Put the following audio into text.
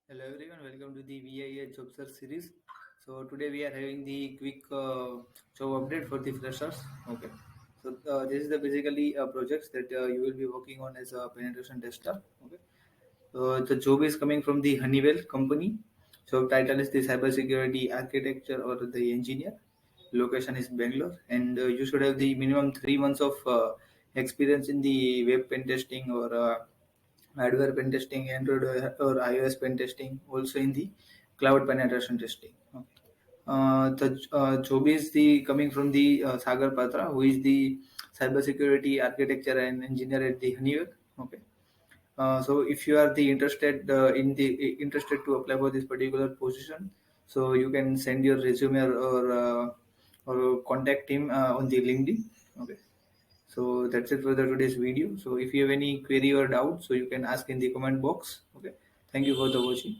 Hello everyone, welcome to the VIEH job search series. So today we are having the quick job update for the freshers. Okay. So this is the basically projects that you will be working on as a penetration tester. Okay. The job is coming from the Honeywell company. Job title is the cybersecurity architecture or the engineer. Location is Bangalore, and you should have the minimum 3 months of experience in the web pen testing or hardware pen testing, Android or iOS pen testing, also in the cloud penetration testing. Okay. The job is the coming from the Sagar Patra, who is the cybersecurity architecture and engineer at the Honeywell. Okay. So if you are the interested to apply for this particular position, so you can send your resume or contact him on the LinkedIn. Okay. So that's it for the today's video. So if you have any query or doubt, so you can ask in the comment box. Okay. Thank you for the watching.